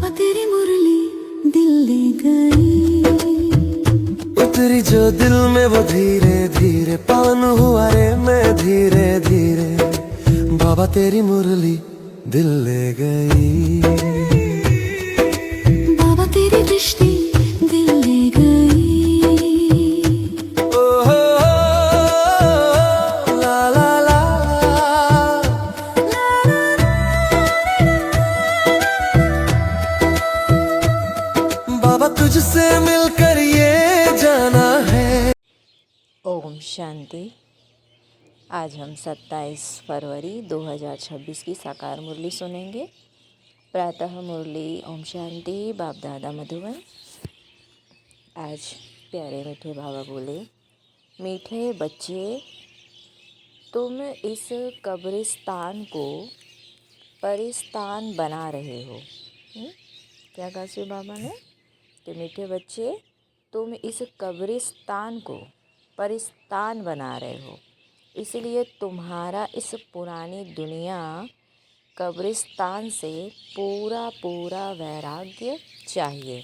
बाबा तेरी मुरली दिल ले गई, उतरी जो दिल में वो धीरे धीरे, पावन हुआ रे मैं धीरे धीरे। बाबा तेरी मुरली दिल ले गई, बाबा तेरी दृष्टि दिल ले गई। ओ हो ला ला ला। बाबा तुझसे मिलकर ये जाना है। ओम शांति। आज हम 27 फरवरी 2026 की साकार मुरली सुनेंगे। प्रातः मुरली ओम शांति बाप दादा मधुबन। आज प्यारे मीठे बाबा बोले, मीठे बच्चे, तुम इस कब्रिस्तान को परिस्तान बना रहे हो। क्या कहा शिव बाबा ने कि मीठे बच्चे, तुम इस कब्रिस्तान को परिस्तान बना रहे हो, इसलिए तुम्हारा इस पुरानी दुनिया कब्रिस्तान से पूरा पूरा वैराग्य चाहिए,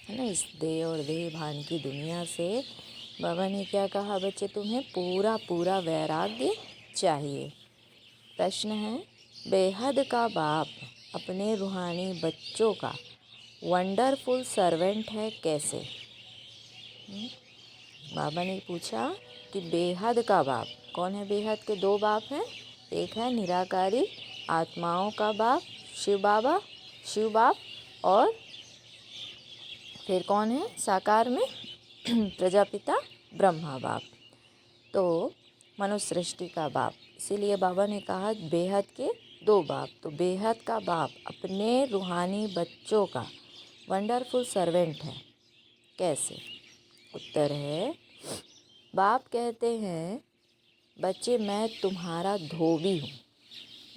है ना। इस देह और देह भान की दुनिया से बाबा ने क्या कहा, बच्चे तुम्हें पूरा पूरा वैराग्य चाहिए। प्रश्न है, बेहद का बाप अपने रूहानी बच्चों का वंडरफुल सर्वेंट है कैसे? बाबा ने पूछा कि बेहद का बाप कौन है? बेहद के दो बाप हैं, एक है निराकारी आत्माओं का बाप शिव बाबा, शिव बाप, और फिर कौन है साकार में प्रजापिता ब्रह्मा बाप, तो मनुष्य सृष्टि का बाप। इसीलिए बाबा ने कहा बेहद के दो बाप। तो बेहद का बाप अपने रूहानी बच्चों का वंडरफुल सर्वेंट है कैसे? उत्तर है, बाप कहते हैं, बच्चे मैं तुम्हारा धोबी हूँ।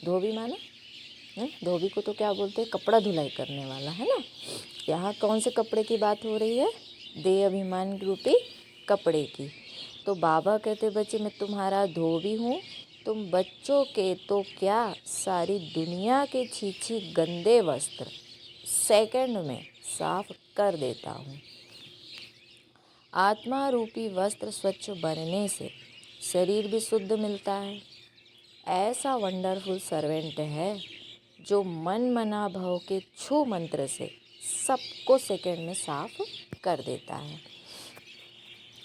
धोबी माने धोबी को तो क्या बोलते हैं? कपड़ा धुलाई करने वाला, है ना। यहाँ कौन से कपड़े की बात हो रही है? देह अभिमान रूपी कपड़े की। तो बाबा कहते, बच्चे मैं तुम्हारा धोबी हूँ, तुम बच्चों के तो क्या सारी दुनिया के छीछी गंदे वस्त्र सेकंड में साफ कर देता हूँ। आत्मा रूपी वस्त्र स्वच्छ बनने से शरीर भी शुद्ध मिलता है। ऐसा वंडरफुल सर्वेंट है जो मन मना भव के छू मंत्र से सबको सेकंड में साफ कर देता है।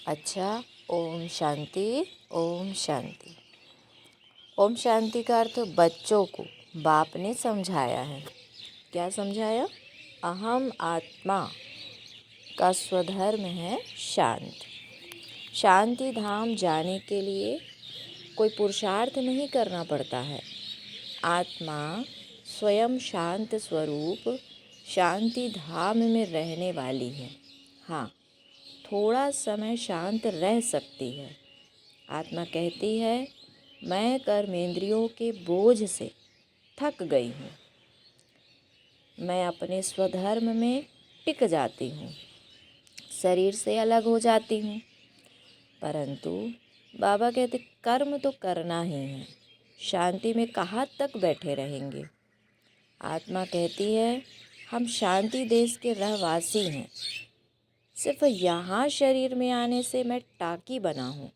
अच्छा, ओम शांति ओम शांति। ओम शांति का अर्थ बच्चों को बाप ने समझाया है। क्या समझाया? अहम आत्मा का स्वधर्म है शांत। शांति धाम जाने के लिए कोई पुरुषार्थ नहीं करना पड़ता है। आत्मा स्वयं शांत स्वरूप शांति धाम में रहने वाली है। हाँ, थोड़ा समय शांत रह सकती है। आत्मा कहती है, मैं कर्मेंद्रियों के बोझ से थक गई हूँ, मैं अपने स्वधर्म में टिक जाती हूँ, शरीर से अलग हो जाती हूँ। परंतु बाबा कहते, कर्म तो करना ही है, शांति में कहाँ तक बैठे रहेंगे। आत्मा कहती है, हम शांति देश के रहवासी हैं, सिर्फ यहाँ शरीर में आने से मैं टाकी बना हूँ।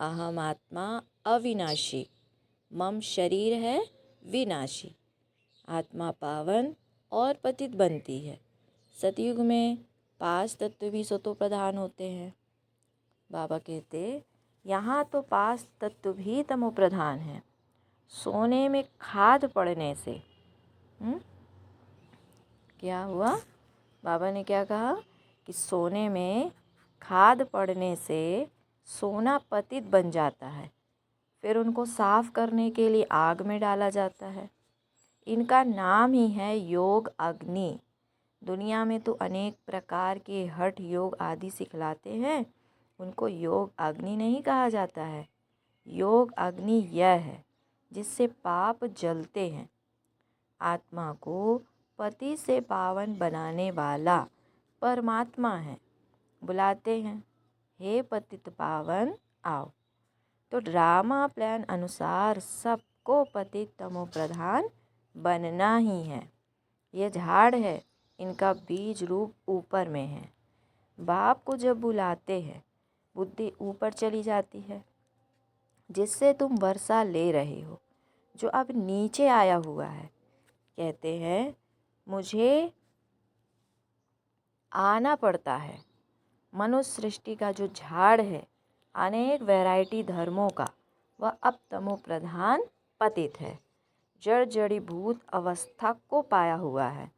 अहम आत्मा अविनाशी, मम शरीर है विनाशी। आत्मा पावन और पतित बनती है। सतयुग में 5 तत्व भी सतो प्रधान होते हैं। बाबा कहते, यहाँ तो 5 तत्व भी तमो प्रधान हैं। सोने में खाद पड़ने से क्या हुआ? बाबा ने क्या कहा कि सोने में खाद पड़ने से सोना पतित बन जाता है, फिर उनको साफ करने के लिए आग में डाला जाता है। इनका नाम ही है योग अग्नि। दुनिया में तो अनेक प्रकार के हठ योग आदि सिखलाते हैं, उनको योग अग्नि नहीं कहा जाता है। योग अग्नि यह है जिससे पाप जलते हैं। आत्मा को पति से पावन बनाने वाला परमात्मा है। बुलाते हैं, हे पतित पावन आओ। तो ड्रामा प्लान अनुसार सबको पतित तमो प्रधान बनना ही है। ये झाड़ है, इनका बीज रूप ऊपर में है। बाप को जब बुलाते हैं बुद्धि ऊपर चली जाती है, जिससे तुम वर्षा ले रहे हो, जो अब नीचे आया हुआ है। कहते हैं मुझे आना पड़ता है। मनुष्य सृष्टि का जो झाड़ है, अनेक वैरायटी धर्मों का, वह अब तमो प्रधान पतित है, जड़ जड़ीभूत अवस्था को पाया हुआ है।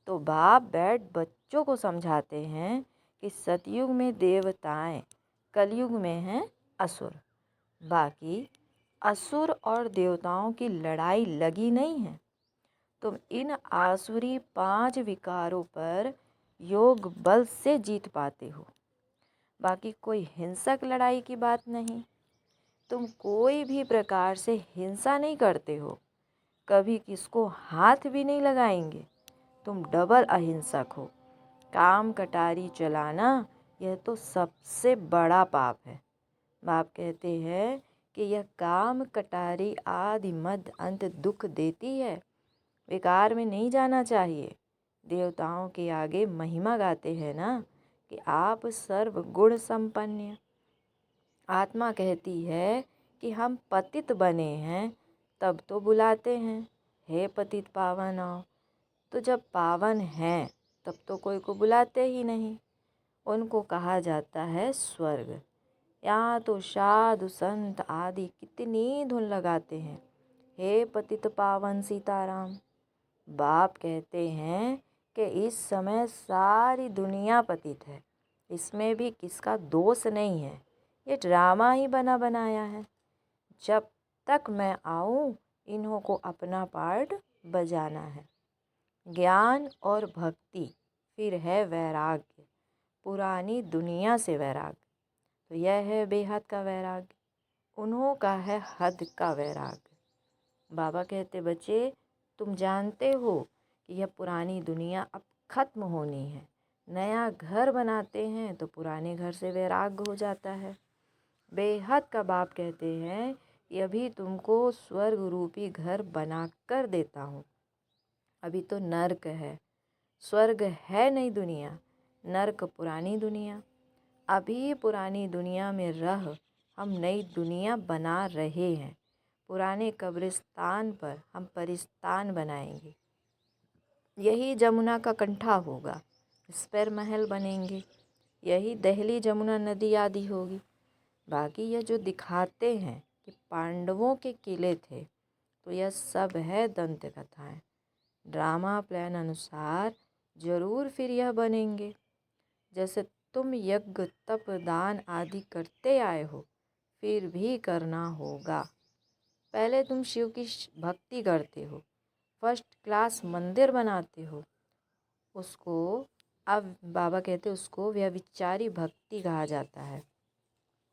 तो बाप बैठ बच्चों को समझाते हैं कि सतयुग में देवताएं, कलयुग में हैं असुर। बाकी असुर और देवताओं की लड़ाई लगी नहीं है। तुम इन आसुरी 5 विकारों पर योग बल से जीत पाते हो। बाकी कोई हिंसक लड़ाई की बात नहीं। तुम कोई भी प्रकार से हिंसा नहीं करते हो, कभी किसको हाथ भी नहीं लगाएंगे। तुम डबल अहिंसक हो। काम कटारी चलाना यह तो सबसे बड़ा पाप है। बाप कहते हैं कि यह काम कटारी आदि मध्य अंत दुख देती है। विकार में नहीं जाना चाहिए। देवताओं के आगे महिमा गाते हैं ना कि आप सर्व गुण संपन्न। आत्मा कहती है कि हम पतित बने हैं, तब तो बुलाते हैं, हे पतित पावन आओ। तो जब पावन हैं तब तो कोई को बुलाते ही नहीं। उनको कहा जाता है स्वर्ग। यहाँ तो साधु संत आदि कितनी धुन लगाते हैं, हे पतित पावन सीताराम। बाप कहते हैं कि इस समय सारी दुनिया पतित है, इसमें भी किसका दोष नहीं है। ये ड्रामा ही बना बनाया है। जब तक मैं आऊँ इन्हों को अपना पार्ट बजाना है। ज्ञान और भक्ति, फिर है वैराग्य, पुरानी दुनिया से वैराग्य। तो यह है बेहद का वैराग्य, उन्हों का है हद का वैराग्य। बाबा कहते बच्चे, तुम जानते हो कि यह पुरानी दुनिया अब खत्म होनी है। नया घर बनाते हैं तो पुराने घर से वैराग्य हो जाता है। बेहद का बाप कहते हैं कि अभी तुमको स्वर्ग रूपी घर बना कर देता हूँ। अभी तो नर्क है, स्वर्ग है नई दुनिया, नर्क पुरानी दुनिया। अभी पुरानी दुनिया में रह हम नई दुनिया बना रहे हैं। पुराने कब्रिस्तान पर हम परिस्तान बनाएंगे। यही जमुना का कंठा होगा, इस पर महल बनेंगे। यही दहली जमुना नदी आदि होगी। बाकी यह जो दिखाते हैं कि पांडवों के किले थे, तो यह सब है दंत कथाएं। ड्रामा प्लान अनुसार जरूर फिर यह बनेंगे। जैसे तुम यज्ञ तप दान आदि करते आए हो, फिर भी करना होगा। पहले तुम शिव की भक्ति करते हो, फर्स्ट क्लास मंदिर बनाते हो, उसको अब बाबा कहते उसको व्यभिचारी भक्ति कहा जाता है।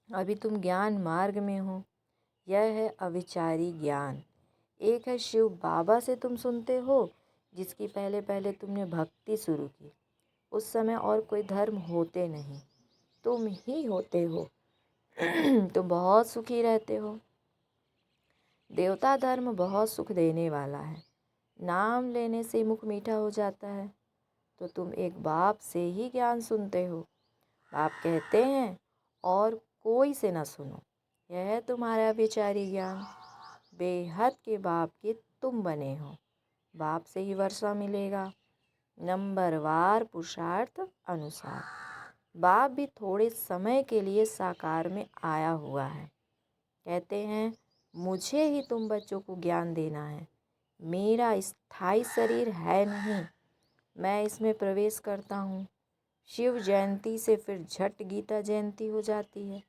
अभी तुम ज्ञान मार्ग में हो, यह है अविचारी ज्ञान। एक है शिव बाबा से तुम सुनते हो, जिसकी पहले पहले तुमने भक्ति शुरू की। उस समय और कोई धर्म होते नहीं, तुम ही होते हो। तुम बहुत सुखी रहते हो। देवता धर्म बहुत सुख देने वाला है। नाम लेने से मुख मीठा हो जाता है। तो तुम एक बाप से ही ज्ञान सुनते हो। बाप कहते हैं और कोई से न सुनो, यह है तुम्हारा विचारी ज्ञान। बेहद के बाप के तुम बने हो, बाप से ही वर्षा मिलेगा, नंबरवार पुरुषार्थ अनुसार। बाप भी थोड़े समय के लिए साकार में आया हुआ है। कहते हैं मुझे ही तुम बच्चों को ज्ञान देना है। मेरा स्थायी शरीर है नहीं, मैं इसमें प्रवेश करता हूँ। शिव जयंती से फिर झट गीता जयंती हो जाती है,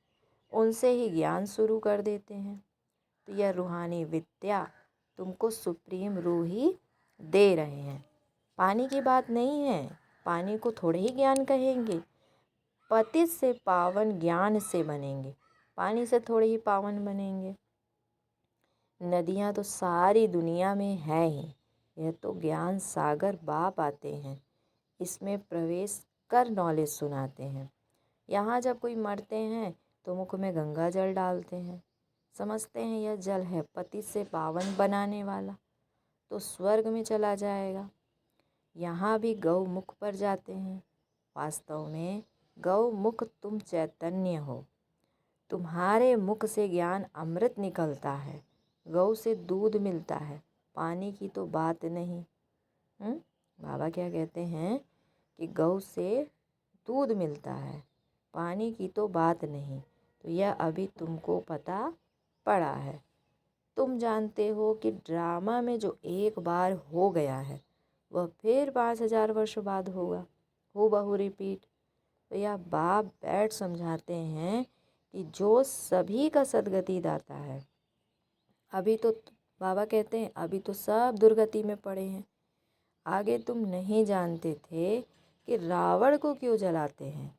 उनसे ही ज्ञान शुरू कर देते हैं। तो यह रूहानी विद्या तुमको सुप्रीम रूह ही दे रहे हैं। पानी की बात नहीं है, पानी को थोड़े ही ज्ञान कहेंगे। पतित से पावन ज्ञान से बनेंगे, पानी से थोड़े ही पावन बनेंगे। नदियाँ तो सारी दुनिया में है ही, यह तो ज्ञान सागर बाप आते हैं, इसमें प्रवेश कर नॉलेज सुनाते हैं। यहाँ जब कोई मरते हैं तो मुख में गंगा जल डालते हैं, समझते हैं यह जल है पति से पावन बनाने वाला, तो स्वर्ग में चला जाएगा। यहाँ भी गौमुख पर जाते हैं। वास्तव में गौमुख तुम चैतन्य हो। तुम्हारे मुख से ज्ञान अमृत निकलता है। गौ से दूध मिलता है, पानी की तो बात नहीं। बाबा क्या कहते हैं कि गौ से दूध मिलता है, पानी की तो बात नहीं। तो यह अभी तुमको पता पड़ा है। तुम जानते हो कि ड्रामा में जो एक बार हो गया है वह फिर 5000 वर्ष बाद होगा, हूबहू रिपीट। तो यह बाप बैठ समझाते हैं कि जो सभी का सदगति दाता है। अभी तो बाबा कहते हैं अभी तो सब दुर्गति में पड़े हैं। आगे तुम नहीं जानते थे कि रावण को क्यों जलाते हैं।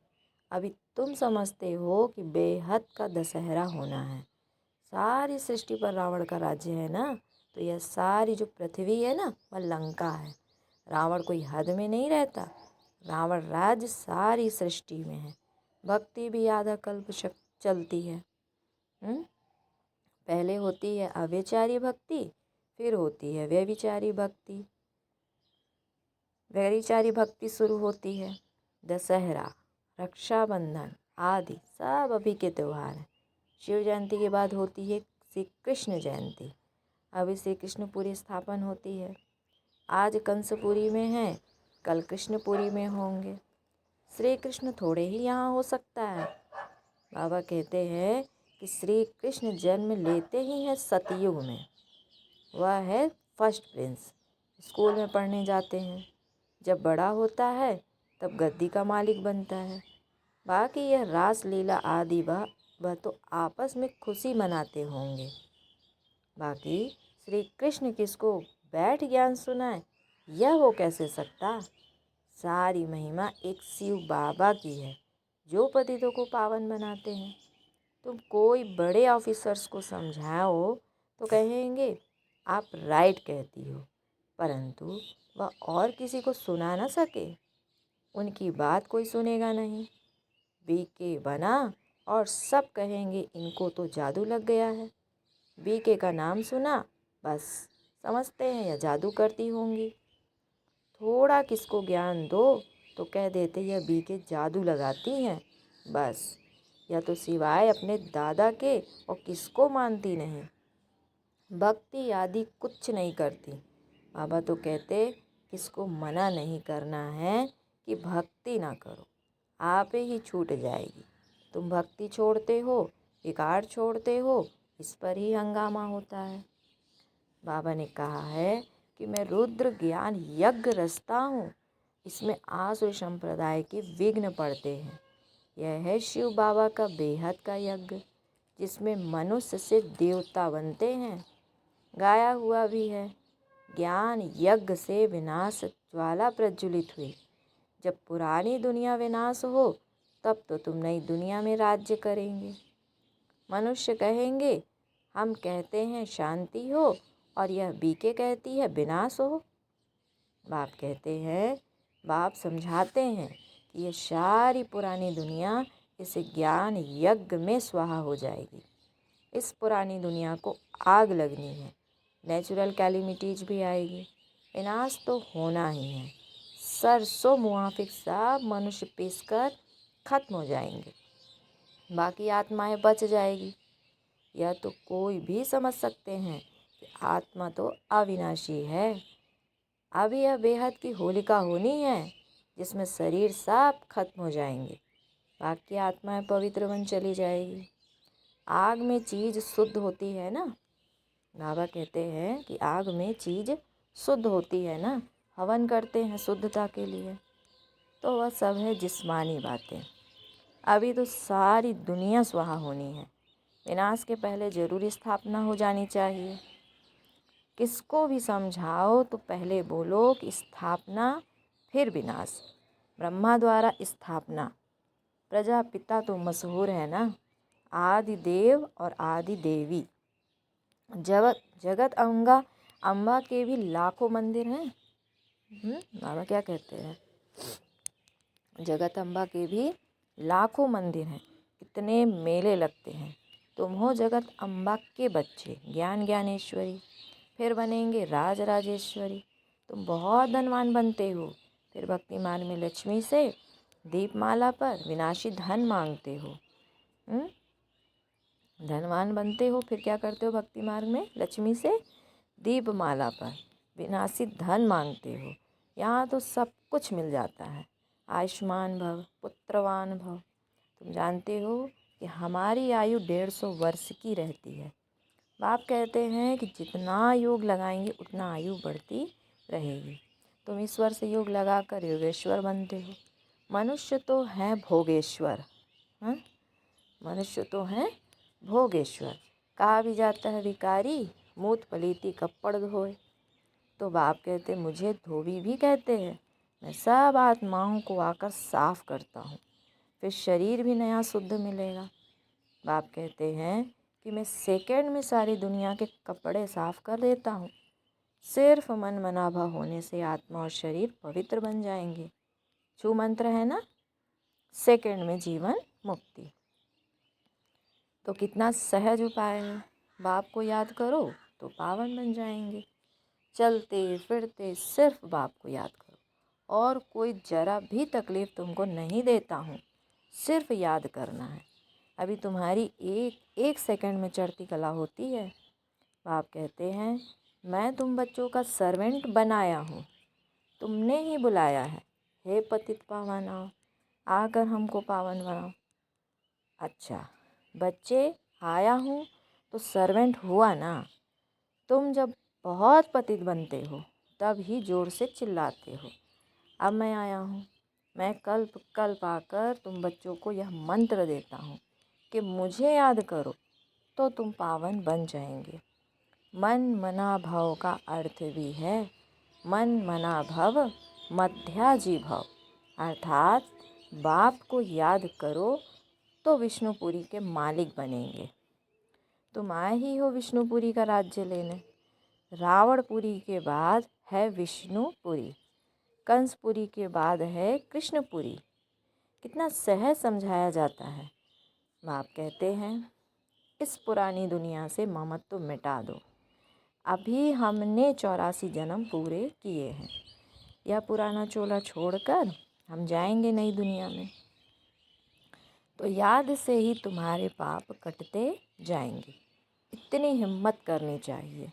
अभी तुम समझते हो कि बेहद का दशहरा होना है। सारी सृष्टि पर रावण का राज्य है ना, तो यह सारी जो पृथ्वी है ना वह लंका है। रावण कोई हद में नहीं रहता। रावण राज्य सारी सृष्टि में है। भक्ति भी आधा कल्प चलती है। पहले होती है अव्यचारी भक्ति, फिर होती है व्यभिचारी भक्ति। व्यभिचारी भक्ति शुरू होती है। दशहरा, रक्षाबंधन आदि सब अभी के त्यौहार हैं। शिव जयंती के बाद होती है श्री कृष्ण जयंती। अभी श्री कृष्णपुरी स्थापन होती है। आज कंसपुरी में है, कल कृष्णपुरी में होंगे। श्री कृष्ण थोड़े ही यहाँ हो सकता है। बाबा कहते हैं कि श्री कृष्ण जन्म लेते ही हैं सतयुग में। वह है फर्स्ट प्रिंस। स्कूल में पढ़ने जाते हैं। जब बड़ा होता है तब गद्दी का मालिक बनता है। बाकी यह रास लीला आदि वह तो आपस में खुशी मनाते होंगे। बाकी श्री कृष्ण किसको बैठ ज्ञान सुनाए, यह वो कैसे सकता। सारी महिमा एक शिव बाबा की है जो पतितों को पावन बनाते हैं। तुम कोई बड़े ऑफिसर्स को समझाओ तो कहेंगे आप राइट कहती हो, परंतु वह और किसी को सुना ना सके, उनकी बात कोई सुनेगा नहीं। बीके बना और सब कहेंगे इनको तो जादू लग गया है। बीके का नाम सुना बस समझते हैं यह जादू करती होंगी। थोड़ा किसको ज्ञान दो तो कह देते यह बीके जादू लगाती हैं। बस यह तो सिवाय अपने दादा के और किसको मानती नहीं। भक्ति आदि कुछ नहीं करती। बाबा तो कहते किसको मना नहीं करना है कि भक्ति ना करो, आप ही छूट जाएगी। तुम भक्ति छोड़ते हो, विकार छोड़ते हो, इस पर ही हंगामा होता है। बाबा ने कहा है कि मैं रुद्र ज्ञान यज्ञ रचता हूँ। इसमें आसुर संप्रदाय के विघ्न पड़ते हैं। यह है शिव बाबा का बेहद का यज्ञ, जिसमें मनुष्य से देवता बनते हैं। गाया हुआ भी है, ज्ञान यज्ञ से विनाश ज्वाला प्रज्वलित हुई। जब पुरानी दुनिया विनाश हो तब तो तुम नई दुनिया में राज्य करेंगे। मनुष्य कहेंगे हम कहते हैं शांति हो और यह बीके कहती है विनाश हो। बाप कहते हैं, बाप समझाते हैं कि यह सारी पुरानी दुनिया इस ज्ञान यज्ञ में स्वाहा हो जाएगी। इस पुरानी दुनिया को आग लगनी है। नेचुरल कैलिमिटीज भी आएगी। विनाश तो होना ही है। सरसों मुआफिक सब मनुष्य पीसकर खत्म हो जाएंगे, बाकी आत्माएं बच जाएगी। यह तो कोई भी समझ सकते हैं कि आत्मा तो अविनाशी है। अब यह बेहद की होलिका होनी है जिसमें शरीर सब खत्म हो जाएंगे, बाकी आत्माएं पवित्र बन चली जाएगी। आग में चीज़ शुद्ध होती है ना। बाबा कहते हैं कि आग में चीज़ शुद्ध होती है ना, हवन करते हैं शुद्धता के लिए। तो वह सब है जिस्मानी बातें। अभी तो सारी दुनिया स्वाहा होनी है। विनाश के पहले जरूरी स्थापना हो जानी चाहिए। किसको भी समझाओ तो पहले बोलो कि स्थापना फिर विनाश। ब्रह्मा द्वारा स्थापना। प्रजापिता तो मशहूर है ना, आदि देव और आदि देवी। जगत अम्बा के भी लाखों मंदिर हैं। बाबा क्या कहते हैं, जगत अम्बा के भी लाखों मंदिर हैं, कितने मेले लगते हैं। तुम हो जगत अम्बा के बच्चे, ज्ञान ज्ञानेश्वरी, फिर बनेंगे राज राजेश्वरी। तुम बहुत धनवान बनते हो। फिर भक्ति मार्ग में लक्ष्मी से दीपमाला पर विनाशी धन मांगते हो। धनवान बनते हो, फिर क्या करते हो भक्ति मार्ग में? लक्ष्मी से दीपमाला पर विनाशी धन मांगते हो। यहाँ तो सब कुछ मिल जाता है। आयुष्मान भव, पुत्रवान भव। तुम जानते हो कि हमारी आयु 150 वर्ष की रहती है। बाप कहते हैं कि जितना योग लगाएंगे उतना आयु बढ़ती रहेगी। तुम ईश्वर से योग लगाकर योगेश्वर बनते हो। मनुष्य तो हैं भोगेश्वर। मनुष्य तो हैं भोगेश्वर। कहा भी जाता है भिखारी मूत पलीती कपड़ धोए। तो बाप कहते मुझे धोबी भी कहते हैं। मैं सब आत्माओं को आकर साफ करता हूँ, फिर शरीर भी नया शुद्ध मिलेगा। बाप कहते हैं कि मैं सेकंड में सारी दुनिया के कपड़े साफ कर देता हूँ। सिर्फ मन मनाभा होने से आत्मा और शरीर पवित्र बन जाएंगे। छू मंत्र है ना, सेकंड में जीवन मुक्ति। तो कितना सहज उपाय है। बाप को याद करो तो पावन बन जाएंगे। चलते फिरते सिर्फ बाप को याद करो, और कोई जरा भी तकलीफ़ तुमको नहीं देता हूँ। सिर्फ याद करना है। अभी तुम्हारी एक सेकंड में चढ़ती कला होती है। बाप कहते हैं मैं तुम बच्चों का सर्वेंट बनाया हूँ, तुमने ही बुलाया है। हे पतित पावनाओ, आकर हमको पावन बनाओ। अच्छा बच्चे, आया हूँ तो सर्वेंट हुआ ना। तुम जब बहुत पतित बनते हो तब ही ज़ोर से चिल्लाते हो। अब मैं आया हूँ, मैं कल्प कल्प आकर तुम बच्चों को यह मंत्र देता हूँ कि मुझे याद करो तो तुम पावन बन जाएंगे। मन मना भव का अर्थ भी है मन मना भव मध्याजी भव, अर्थात बाप को याद करो तो विष्णुपुरी के मालिक बनेंगे। तुम आए ही हो विष्णुपुरी का राज्य लेने। रावणपुरी के बाद है विष्णुपुरी, कंसपुरी के बाद है कृष्णपुरी। कितना सहज समझाया जाता है। बाप कहते हैं इस पुरानी दुनिया से ममत्व मिटा दो। अभी हमने 84 जन्म पूरे किए हैं। यह पुराना चोला छोड़कर हम जाएंगे नई दुनिया में। तो याद से ही तुम्हारे पाप कटते जाएंगे। इतनी हिम्मत करनी चाहिए।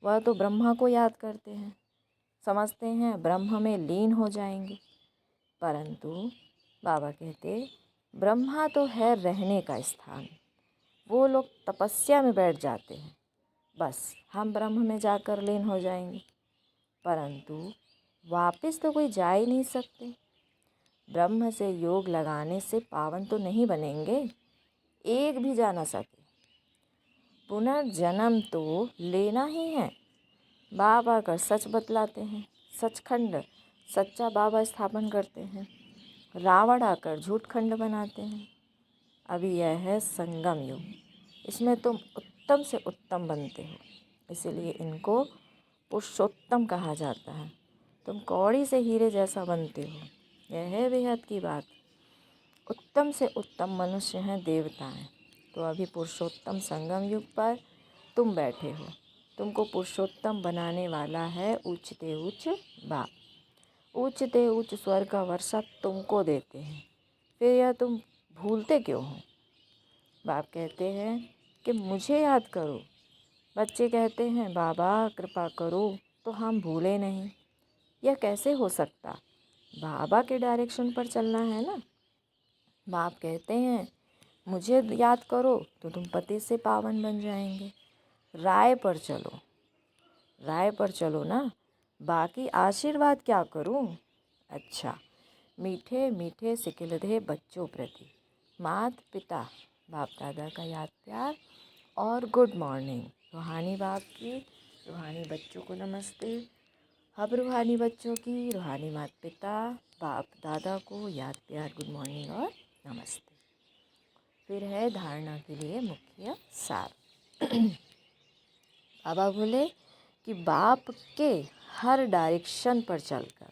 वह तो ब्रह्मा को याद करते हैं, समझते हैं ब्रह्म में लीन हो जाएंगे। परंतु बाबा कहते ब्रह्मा तो है रहने का स्थान, वो लोग तपस्या में बैठ जाते हैं, बस हम ब्रह्म में जाकर लीन हो जाएंगे। परंतु वापस तो कोई जा ही नहीं सकते। ब्रह्म से योग लगाने से पावन तो नहीं बनेंगे, एक भी जा ना सके। पुनर्जन्म तो लेना ही है। बाबा का सच बतलाते हैं। सचखंड सच्चा बाबा स्थापन करते हैं। रावण आकर झूठ खंड बनाते हैं। अभी यह है संगम युग, इसमें तुम उत्तम से उत्तम बनते हो, इसीलिए इनको पुरुषोत्तम कहा जाता है। तुम कौड़ी से हीरे जैसा बनते हो, यह है बेहद की बात। उत्तम से उत्तम मनुष्य हैं देवताएं। तो अभी पुरुषोत्तम संगम युग पर तुम बैठे हो। तुमको पुरुषोत्तम बनाने वाला है उच्चते उच्च बाप। उच्चते उच्च स्वर्ग का वर्षा तुमको देते हैं, फिर यह तुम भूलते क्यों हो? बाप कहते हैं कि मुझे याद करो। बच्चे कहते हैं बाबा कृपा करो तो हम भूले नहीं। यह कैसे हो सकता? बाबा के डायरेक्शन पर चलना है ना। बाप कहते हैं मुझे याद करो तो तुम पति से पावन बन जाएंगे। राय पर चलो, राय पर चलो ना, बाकी आशीर्वाद क्या करूं? अच्छा, मीठे मीठे सिकिलधे बच्चों प्रति माता पिता बाप दादा का याद प्यार और गुड मॉर्निंग। रूहानी बाप की रूहानी बच्चों को नमस्ते। अब रूहानी बच्चों की रूहानी माता पिता बाप दादा को याद प्यार गुड मॉर्निंग और नमस्ते। फिर है धारणा के लिए मुख्य सार। बाबा बोले कि बाप के हर डायरेक्शन पर चलकर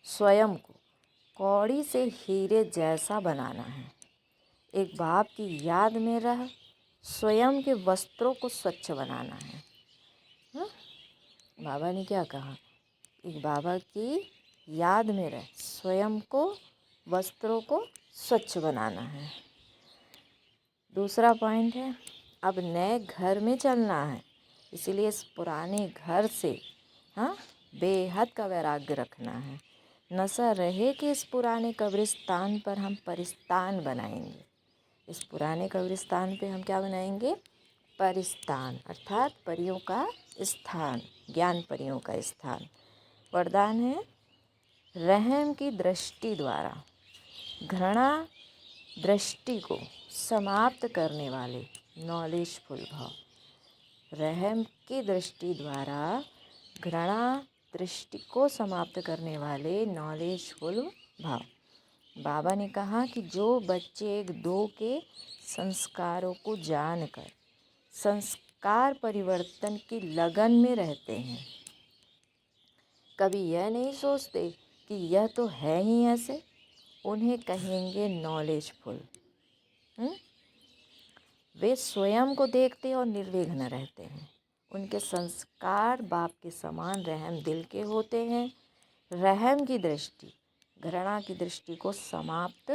स्वयं को कौड़ी से हीरे जैसा बनाना है। एक बाप की याद में रह स्वयं के वस्त्रों को स्वच्छ बनाना है। बाबा ने क्या कहा? एक बाबा की याद में रह, स्वयं को, वस्त्रों को स्वच्छ बनाना है। दूसरा पॉइंट है, अब नए घर में चलना है, इसीलिए इस पुराने घर से बेहद का वैराग्य रखना है। नशा रहे कि इस पुराने कब्रिस्तान पर हम परिस्तान बनाएंगे। इस पुराने कब्रिस्तान पे हम क्या बनाएंगे? परिस्तान, अर्थात परियों का स्थान, ज्ञान परियों का स्थान। वरदान है, रहम की दृष्टि द्वारा घृणा दृष्टि को समाप्त करने वाले नॉलेजफुल भाव। रहम की दृष्टि द्वारा घृणा दृष्टि को समाप्त करने वाले नॉलेजफुल भाव। बाबा ने कहा कि जो बच्चे 1-2 के संस्कारों को जानकर संस्कार परिवर्तन की लगन में रहते हैं, कभी यह नहीं सोचते कि यह तो है ही ऐसे, उन्हें कहेंगे नॉलेजफुल। वे स्वयं को देखते और निर्विघ्न रहते हैं। उनके संस्कार बाप के समान रहम दिल के होते हैं। रहम की दृष्टि घृणा की दृष्टि को समाप्त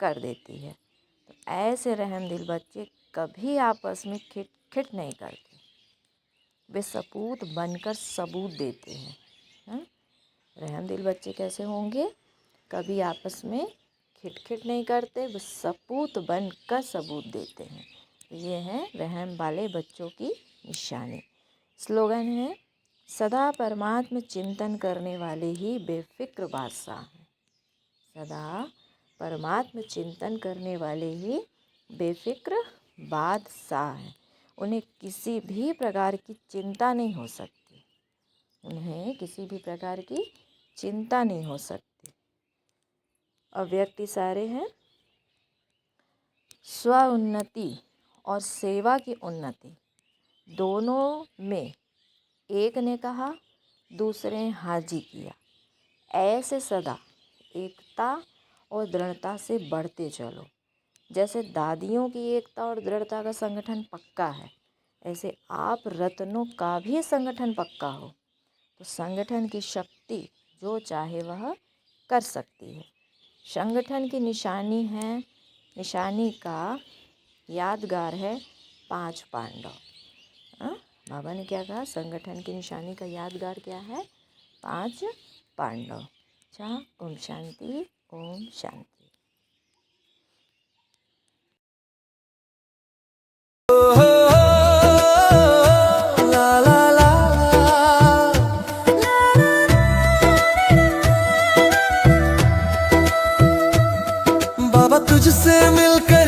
कर देती है। तो ऐसे रहम दिल बच्चे कभी आपस में खिट नहीं करते। वे सपूत बनकर सबूत देते हैं। रहम दिल बच्चे कैसे होंगे? कभी आपस में खिट नहीं करते, वे सपूत बनकर सबूत देते हैं। ये हैं रहम वाले बच्चों की निशानी। स्लोगन है, सदा परमात्म चिंतन करने वाले ही बेफिक्र बादशाह हैं। सदा परमात्म चिंतन करने वाले ही बेफिक्र बादशाह हैं। उन्हें किसी भी प्रकार की चिंता नहीं हो सकती। उन्हें किसी भी प्रकार की चिंता नहीं हो सकती। अव्यक्ति सारे हैं, स्व उन्नति और सेवा की उन्नति दोनों में एक ने कहा, दूसरे ने हाजी किया। ऐसे सदा एकता और दृढ़ता से बढ़ते चलो। जैसे दादियों की एकता और दृढ़ता का संगठन पक्का है, ऐसे आप रत्नों का भी संगठन पक्का हो तो संगठन की शक्ति जो चाहे वह कर सकती है। संगठन की निशानी का यादगार है 5 पांडव। बाबा ने क्या कहा? संगठन की निशानी का यादगार क्या है? 5 पांडव। अच्छा, ओम शांति, ओम शांति। बाबा तुझसे मिलकर